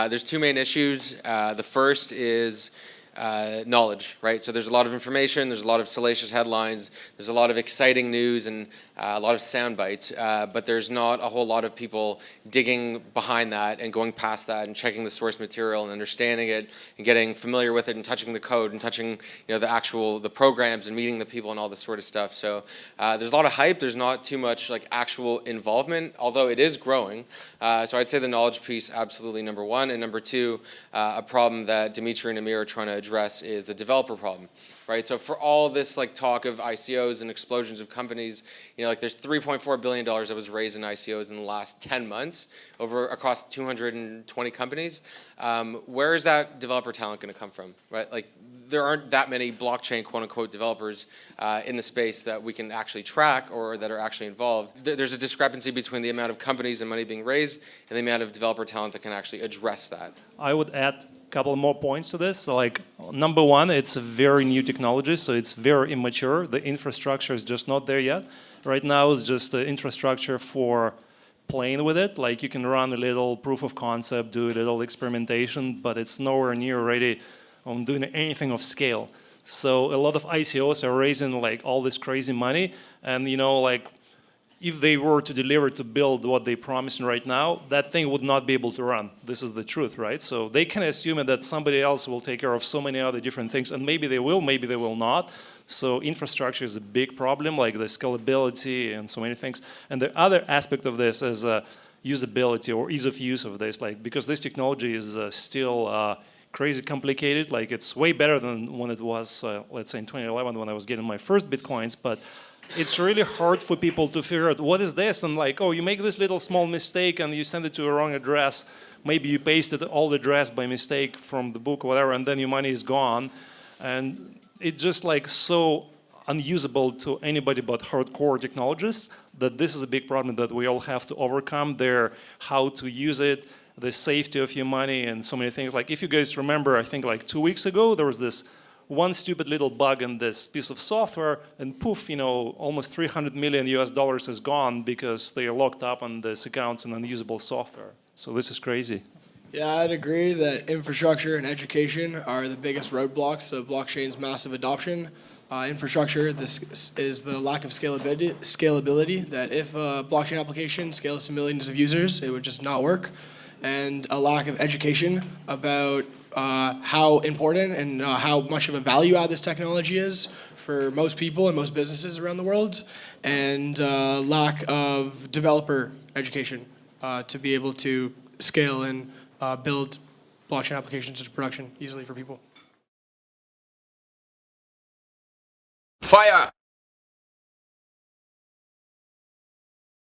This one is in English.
There's two main issues. The first is knowledge, right? So there's a lot of information, there's a lot of salacious headlines, there's a lot of exciting news and a lot of sound bites, but there's not a whole lot of people digging behind that and going past that and checking the source material and understanding it and getting familiar with it and touching the code and touching the programs and meeting the people and all this sort of stuff. So there's a lot of hype, there's not too much like actual involvement, although it is growing. So I'd say the knowledge piece, absolutely number one, and number two, a problem that Dmitry and Ameer are trying to address is the developer problem, right? So for all this like talk of ICOs and explosions of companies, like there's $3.4 billion that was raised in ICOs in the last 10 months across 220 companies. Where is that developer talent going to come from, right? Like there aren't that many blockchain quote unquote developers in the space that we can actually track or that are actually involved. There's a discrepancy between the amount of companies and money being raised and the amount of developer talent that can actually address that. I would add a couple more points to this. So like number one, it's a very new technology, so it's very immature. The infrastructure is just not there yet. Right now it's just the infrastructure for playing with it. Like you can run a little proof of concept, do a little experimentation, but it's nowhere near ready on doing anything of scale. So a lot of ICOs are raising like all this crazy money, and like if they were to deliver to build what they promised right now, that thing would not be able to run. This is the truth, right? So they can assume that somebody else will take care of so many other different things, and maybe they will, maybe they will not. So infrastructure is a big problem, like the scalability and so many things. And the other aspect of this is usability or ease of use of this, like because this technology is still crazy complicated. Like it's way better than when it was, let's say in 2011 when I was getting my first Bitcoins, but it's really hard for people to figure out what is this, and like, oh, you make this little small mistake and you send it to a wrong address. Maybe you pasted all the address by mistake from the book or whatever, and then your money is gone. And it's just like so unusable to anybody but hardcore technologists that this is a big problem that we all have to overcome. There, how to use it, the safety of your money, and so many things. Like if you guys remember, I think like 2 weeks ago, there was this one stupid little bug in this piece of software, and poof, almost $300 million US is gone because they are locked up on this accounts and unusable software. So this is crazy. Yeah, I'd agree that infrastructure and education are the biggest roadblocks of blockchain's massive adoption. Infrastructure, this is the lack of scalability, that if a blockchain application scales to millions of users, it would just not work. And a lack of education about how important and how much of a value add this technology is for most people and most businesses around the world, and lack of developer education to be able to scale and build blockchain applications into production easily for people. Fire!